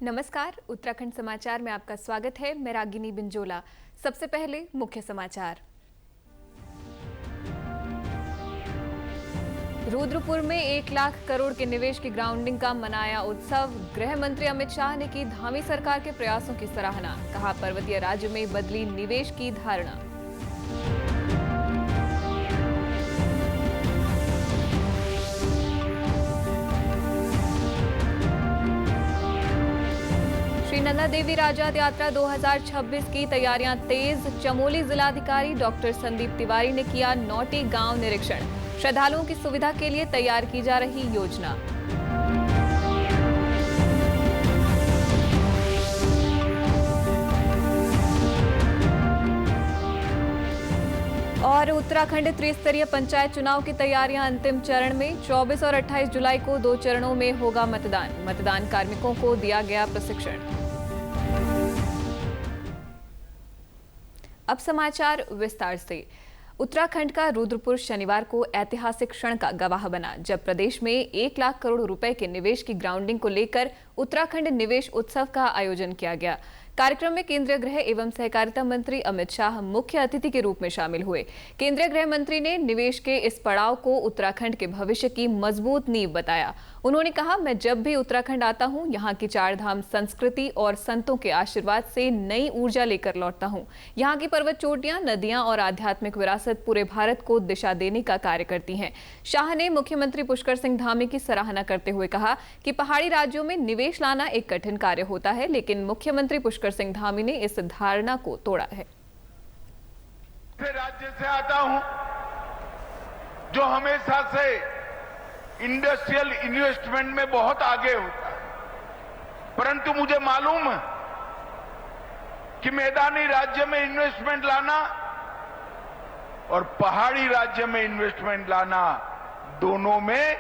नमस्कार, उत्तराखंड समाचार में आपका स्वागत है। मैं रागिनी बिंजोला। सबसे पहले मुख्य समाचार। रुद्रपुर में 1 लाख करोड़ के निवेश की ग्राउंडिंग का मनाया उत्सव। गृह मंत्री अमित शाह ने की धामी सरकार के प्रयासों की सराहना। कहा, पर्वतीय राज्य में बदली निवेश की धारणा। श्री नंदा देवी राजात यात्रा 2026 की तैयारियां तेज। चमोली जिलाधिकारी डॉक्टर संदीप तिवारी ने किया नौटी गांव निरीक्षण। श्रद्धालुओं की सुविधा के लिए तैयार की जा रही योजना। और उत्तराखंड त्रिस्तरीय पंचायत चुनाव की तैयारियां अंतिम चरण में। 24 और 28 जुलाई को 2 चरणों में होगा मतदान। मतदान कार्मिकों को दिया गया प्रशिक्षण। अब समाचार विस्तार से। उत्तराखंड का रुद्रपुर शनिवार को ऐतिहासिक क्षण का गवाह बना, जब प्रदेश में 1 लाख करोड़ रुपए के निवेश की ग्राउंडिंग को लेकर उत्तराखंड निवेश उत्सव का आयोजन किया गया। कार्यक्रम में केंद्रीय गृह एवं सहकारिता मंत्री अमित शाह मुख्य अतिथि के रूप में शामिल हुए। केंद्रीय गृह मंत्री ने निवेश के इस पड़ाव को उत्तराखंड के भविष्य की मजबूत नींव बताया। उन्होंने कहा, मैं जब भी उत्तराखंड आता हूं, यहाँ की 4 धाम संस्कृति और संतों के आशीर्वाद से नई ऊर्जा लेकर लौटता हूं। यहाँ की पर्वत चोटियां, नदियां और आध्यात्मिक विरासत पूरे भारत को दिशा देने का कार्य करती हैं। शाह ने मुख्यमंत्री पुष्कर सिंह धामी की सराहना करते हुए कहा कि पहाड़ी राज्यों में निवेश लाना एक कठिन कार्य होता है, लेकिन मुख्यमंत्री पुष्कर सिंह धामी ने इस धारणा को तोड़ा है। राज्य से आता हूं जो हमेशा से इंडस्ट्रियल इन्वेस्टमेंट में बहुत आगे होता है, परंतु मुझे मालूम है कि मैदानी राज्य में इन्वेस्टमेंट लाना और पहाड़ी राज्य में इन्वेस्टमेंट लाना, दोनों में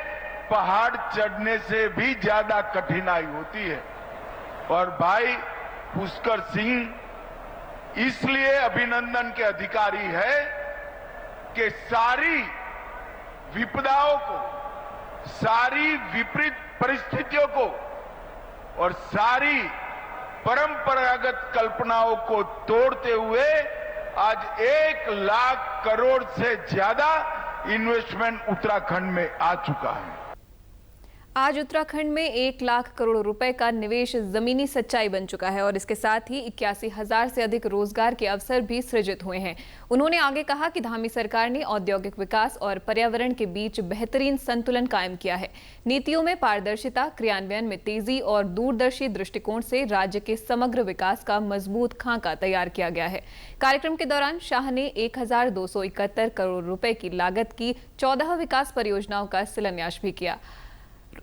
पहाड़ चढ़ने से भी ज्यादा कठिनाई होती है। और भाई पुष्कर सिंह इसलिए अभिनंदन के अधिकारी है कि सारी विपदाओं को, सारी विपरीत परिस्थितियों को और सारी परंपरागत कल्पनाओं को तोड़ते हुए आज 1 लाख करोड़ से ज्यादा इन्वेस्टमेंट उत्तराखंड में आ चुका है। आज उत्तराखंड में 1 लाख करोड़ रुपए का निवेश जमीनी सच्चाई बन चुका है और इसके साथ ही 81,000 से अधिक रोजगार के अवसर भी सृजित हुए हैं। उन्होंने आगे कहा कि धामी सरकार ने औद्योगिक विकास और पर्यावरण के बीच बेहतरीन संतुलन कायम किया है। नीतियों में पारदर्शिता, क्रियान्वयन में तेजी और दूरदर्शी दृष्टिकोण से राज्य के समग्र विकास का मजबूत खाका तैयार किया गया है। कार्यक्रम के दौरान शाह ने 1,271 करोड़ रुपए की लागत की 14 विकास परियोजनाओं का शिलान्यास भी किया।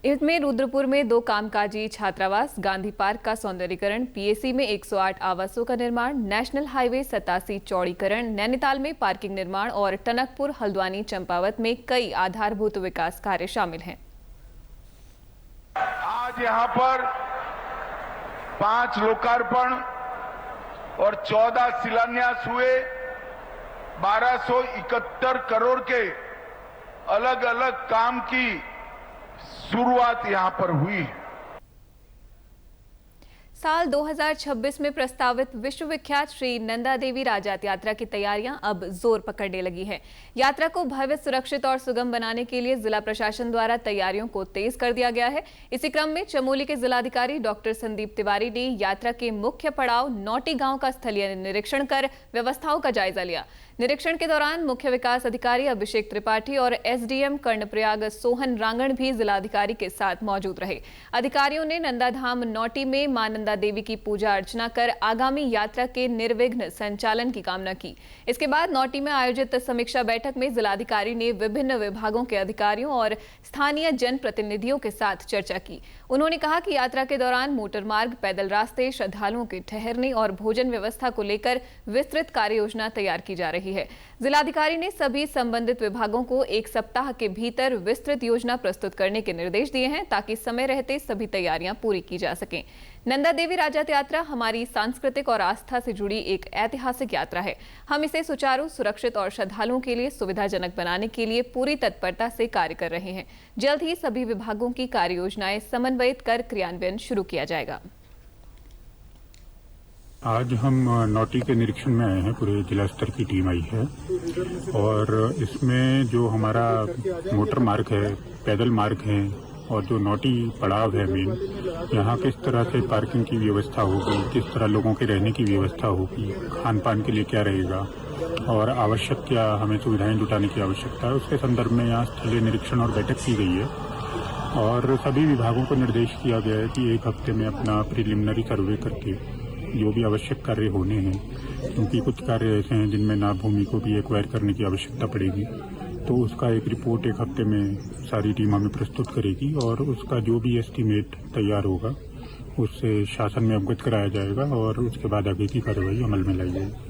इसमें रुद्रपुर में 2 कामकाजी छात्रावास, गांधी पार्क का सौंदर्यीकरण, पीएसी में 108 आवासों का निर्माण, नेशनल हाईवे 87 चौड़ीकरण, नैनीताल में पार्किंग निर्माण और टनकपुर, हल्द्वानी, चंपावत में कई आधारभूत विकास कार्य शामिल हैं। आज यहां पर 5 लोकार्पण और 14 शिलान्यास हुए। 1271 करोड़ के अलग अलग काम की शुरुआत यहां पर हुई है। साल 2026 में प्रस्तावित विश्वविख्यात श्री नंदा देवी राजात यात्रा की तैयारियां अब जोर पकड़ने लगी हैं। यात्रा को भव्य, सुरक्षित और सुगम बनाने के लिए जिला प्रशासन द्वारा तैयारियों को तेज कर दिया गया है। इसी क्रम में चमोली के जिलाधिकारी डॉक्टर संदीप तिवारी ने यात्रा के मुख्य पड़ाव नौटी गांव का स्थलीय निरीक्षण कर व्यवस्थाओं का जायजा लिया। निरीक्षण के दौरान मुख्य विकास अधिकारी अभिषेक त्रिपाठी और एसडीएम कर्णप्रयाग सोहन रांगण भी जिलाधिकारी के साथ मौजूद रहे। अधिकारियों ने नंदाधाम नौटी में मां नंदा देवी की पूजा अर्चना कर आगामी यात्रा के निर्विघ्न संचालन की कामना की। इसके बाद नौटी में आयोजित समीक्षा बैठक में जिलाधिकारी ने विभिन्न विभागों के अधिकारियों और स्थानीय जनप्रतिनिधियों के साथ चर्चा की। उन्होंने कहा कि यात्रा के दौरान मोटर मार्ग, पैदल रास्ते, श्रद्धालुओं के ठहरने और भोजन व्यवस्था को लेकर विस्तृत कार्य योजना तैयार की जा रही है। जिलाधिकारी ने सभी संबंधित विभागों को 1 सप्ताह के भीतर विस्तृत योजना प्रस्तुत करने के निर्देश दिए हैं, ताकि समय रहते सभी तैयारियां पूरी की जा सकें। नंदा देवी राजात यात्रा हमारी सांस्कृतिक और आस्था से जुड़ी एक ऐतिहासिक यात्रा है। हम इसे सुचारू, सुरक्षित और श्रद्धालुओं के लिए सुविधाजनक बनाने के लिए पूरी तत्परता से कार्य कर रहे हैं। जल्द ही सभी विभागों की कार्य योजनाएं समन्वयित कर क्रियान्वयन शुरू किया जाएगा। आज हम नौटी के निरीक्षण में आए हैं। पूरे जिला स्तर की टीम आई है और इसमें जो हमारा मोटर मार्ग है, पैदल मार्ग है और जो नौटी पड़ाव है मेन, यहाँ किस तरह से पार्किंग की व्यवस्था होगी, किस तरह लोगों के रहने की व्यवस्था होगी, खान पान के लिए क्या रहेगा और आवश्यक क्या हमें सुविधाएं जुटाने की आवश्यकता है, उसके संदर्भ में यहाँ स्थलीय निरीक्षण और बैठक की गई है। और सभी विभागों को निर्देश किया गया है कि एक हफ्ते में अपना प्रिलिमिनरी सर्वे करके जो भी आवश्यक कार्य होने हैं, क्योंकि कुछ कार्य ऐसे हैं जिनमें ना भूमि को भी एक्वायर करने की आवश्यकता पड़ेगी, तो उसका एक रिपोर्ट एक हफ्ते में सारी टीम हमें प्रस्तुत करेगी और उसका जो भी एस्टीमेट तैयार होगा उससे शासन में अवगत कराया जाएगा और उसके बाद आगे की कार्रवाई अमल में लाई जाएगी।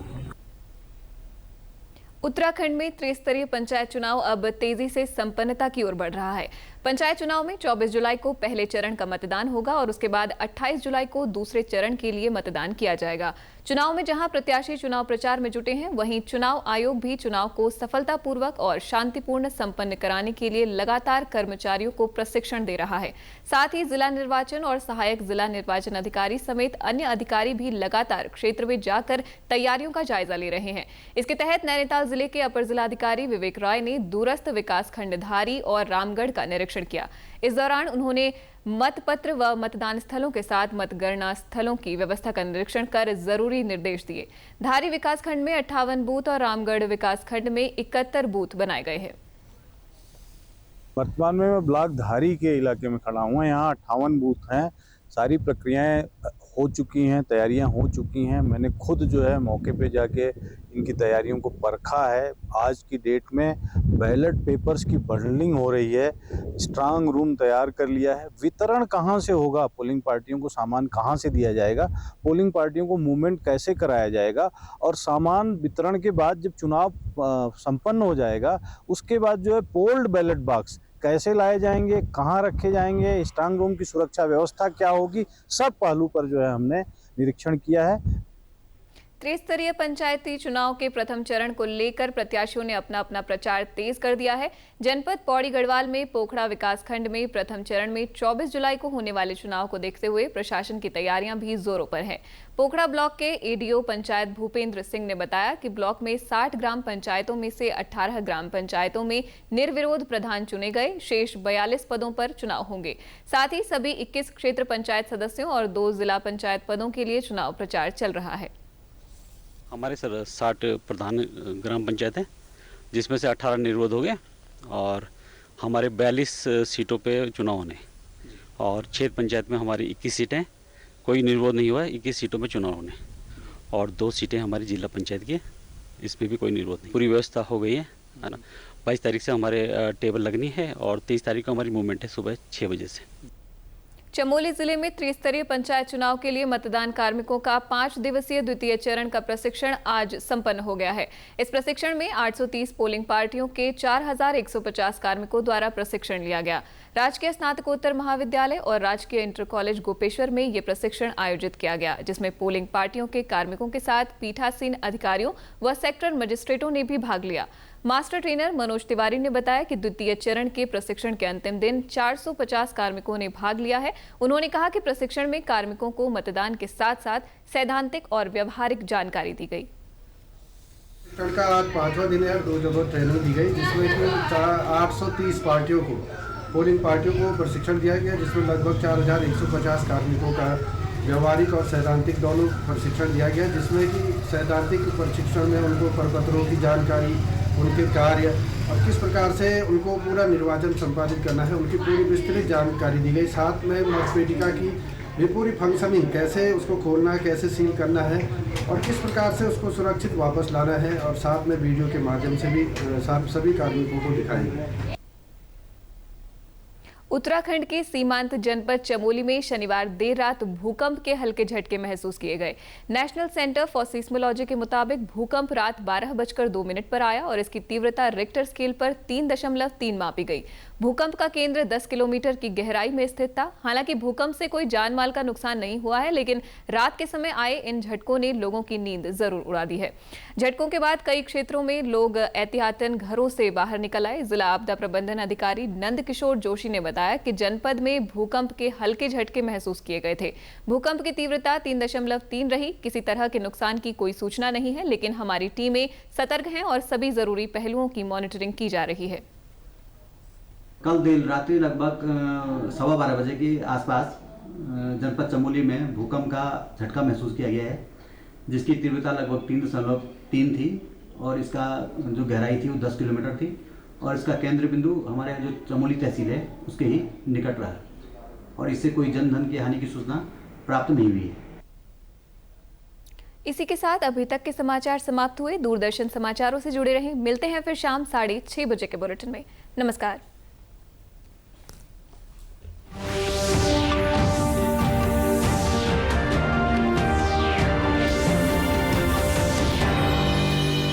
उत्तराखंड में त्रिस्तरीय पंचायत चुनाव अब तेजी से संपन्नता की ओर बढ़ रहा है। पंचायत चुनाव में 24 जुलाई को पहले चरण का मतदान होगा और उसके बाद 28 जुलाई को दूसरे चरण के लिए मतदान किया जाएगा। चुनाव में जहां प्रत्याशी चुनाव प्रचार में जुटे हैं, वहीं चुनाव आयोग भी चुनाव को सफलतापूर्वक और शांतिपूर्ण संपन्न कराने के लिए लगातार कर्मचारियों को प्रशिक्षण दे रहा है। साथ ही जिला निर्वाचन और सहायक जिला निर्वाचन अधिकारी समेत अन्य अधिकारी भी लगातार क्षेत्र में जाकर तैयारियों का जायजा ले रहे हैं। इसके तहत नैनीताल जिले के अपर जिलाधिकारी विवेक राय ने दूरस्थ विकासखंड धारी और रामगढ़ का निरीक्षण किया। इस दौरान उन्होंने मतपत्र व मतदान स्थलों के साथ मतगणना स्थलों की व्यवस्था का निरीक्षण कर जरूरी निर्देश दिए। धारी विकासखंड में 58 बूथ और रामगढ़ विकासखंड में 71 बूथ बनाए गए हैं। वर्तमान में मैं ब्लॉक धारी के इलाके में खड़ा हूँ। यहाँ 58 बूथ हैं। सारी प्रक्रियाएं हो चुकी हैं, तैयारियां हो चुकी हैं। मैंने खुद जो है मौके पे जाके इनकी तैयारियों को परखा है। आज की डेट में बैलेट पेपर्स की बंडलिंग हो रही है, स्ट्रांग रूम तैयार कर लिया है। वितरण कहाँ से होगा, पोलिंग पार्टियों को सामान कहाँ से दिया जाएगा, पोलिंग पार्टियों को मूवमेंट कैसे कराया जाएगा और सामान वितरण के बाद जब चुनाव संपन्न हो जाएगा उसके बाद जो है पोल्ड बैलेट बॉक्स कैसे लाए जाएंगे, कहाँ रखे जाएंगे, स्ट्रांग रूम की सुरक्षा व्यवस्था क्या होगी, सब पहलू पर जो है हमने निरीक्षण किया है। त्रिस्तरीय पंचायती चुनाव के प्रथम चरण को लेकर प्रत्याशियों ने अपना अपना प्रचार तेज कर दिया है। जनपद पौड़ी गढ़वाल में पोखड़ा विकासखंड में प्रथम चरण में 24 जुलाई को होने वाले चुनाव को देखते हुए प्रशासन की तैयारियां भी जोरों पर हैं। पोखड़ा ब्लॉक के एडीओ पंचायत भूपेंद्र सिंह ने बताया कि ब्लॉक में 60 ग्राम पंचायतों में से 18 ग्राम पंचायतों में निर्विरोध प्रधान चुने गए। शेष 42 पदों पर चुनाव होंगे। साथ ही सभी 21 क्षेत्र पंचायत सदस्यों और 2 जिला पंचायत पदों के लिए चुनाव प्रचार चल रहा है। हमारे सर 60 प्रधान ग्राम पंचायत हैं, जिसमें से 18 निर्विरोध हो गए और हमारे 42 सीटों पे चुनाव होने और क्षेत्र पंचायत में हमारी 21 सीटें, कोई निर्विरोध नहीं हुआ है। 21 सीटों में चुनाव होने और 2 सीटें हमारी जिला पंचायत की, इसमें भी कोई निर्विरोध नहीं। पूरी व्यवस्था हो गई है ना। 22 तारीख से हमारे टेबल लगनी है और 23 तारीख को हमारी मूवमेंट है सुबह 6 बजे से। चमोली जिले में त्रिस्तरीय पंचायत चुनाव के लिए मतदान कार्मिकों का 5 दिवसीय द्वितीय चरण का प्रशिक्षण आज संपन्न हो गया है। इस प्रशिक्षण में 830 पोलिंग पार्टियों के 4150 कार्मिकों द्वारा प्रशिक्षण लिया गया। राजकीय स्नातकोत्तर महाविद्यालय और राजकीय इंटर कॉलेज गोपेश्वर में ये प्रशिक्षण आयोजित किया गया, जिसमें पोलिंग पार्टियों के कार्मिकों के साथ पीठासीन अधिकारियों व सेक्टर मजिस्ट्रेटों ने भी भाग लिया। मास्टर ट्रेनर मनोज तिवारी ने बताया कि द्वितीय चरण के प्रशिक्षण के अंतिम दिन 450 कार्मिकों ने भाग लिया है। उन्होंने कहा कि प्रशिक्षण में कार्मिकों को मतदान के साथ साथ सैद्धांतिक और व्यवहारिक जानकारी दी गई। प्रशिक्षण का आज 5वां दिन है। 2 जगह ट्रेनिंग दी गई, जिसमें कि 830 पार्टियों को, पोलिंग पार्टियों को प्रशिक्षण दिया गया, जिसमें लगभग 4150 कार्मिकों का व्यवहारिक और सैद्धांतिक दोनों प्रशिक्षण दिया गया, जिसमें कि सैद्धांतिक प्रशिक्षण में उनको प्रपत्रों की जानकारी, उनके कार्य और किस प्रकार से उनको पूरा निर्वाचन संपादित करना है, उनकी पूरी विस्तृत जानकारी दी गई। साथ में मतपेटिका की भी पूरी फंक्शनिंग, कैसे उसको खोलना है, कैसे सील करना है और किस प्रकार से उसको सुरक्षित वापस लाना है, और साथ में वीडियो के माध्यम से भी सभी कार्मिकों को दिखाएंगे। उत्तराखंड के सीमांत जनपद चमोली में शनिवार देर रात भूकंप के हल्के झटके महसूस किए गए। नेशनल सेंटर फॉर सिस्मोलॉजी के मुताबिक भूकंप रात 12:02 पर आया और इसकी तीव्रता रिक्टर स्केल पर 3.3 मापी गई। भूकंप का केंद्र 10 किलोमीटर की गहराई में स्थित था। हालांकि भूकंप से कोई जान माल का नुकसान नहीं हुआ है, लेकिन रात के समय आए इन झटकों ने लोगों की नींद जरूर उड़ा दी है। झटकों के बाद कई क्षेत्रों में लोग एहतियातन घरों से बाहर निकल आए। जिला आपदा प्रबंधन अधिकारी नंद किशोर जोशी ने बताया बताया कि जनपद में भूकंप के हल्के झटके महसूस किए गए थे। भूकंप की तीव्रता 3.3 रही। किसी तरह के नुकसान की कोई सूचना नहीं है, लेकिन हमारी टीमें सतर्क हैं और सभी जरूरी पहलुओं की मॉनिटरिंग की जा रही है। कल देर रात्रि लगभग 12:15 बजे के आसपास जनपद चमोली में भूकंप का झटका महसूस किया गया है, जिसकी तीव्रता लगभग 3.3 थी और इसका जो गहराई थी वो 10 किलोमीटर थी और इसका केंद्र बिंदु हमारे जो चमोली तहसील है उसके ही निकट रहा और इससे कोई जन धन की हानि की सूचना प्राप्त नहीं हुई है। इसी के साथ अभी तक के समाचार समाप्त हुए। दूरदर्शन समाचारों से जुड़े रहें। मिलते हैं फिर शाम 6:30 बजे के बुलेटिन में। नमस्कार।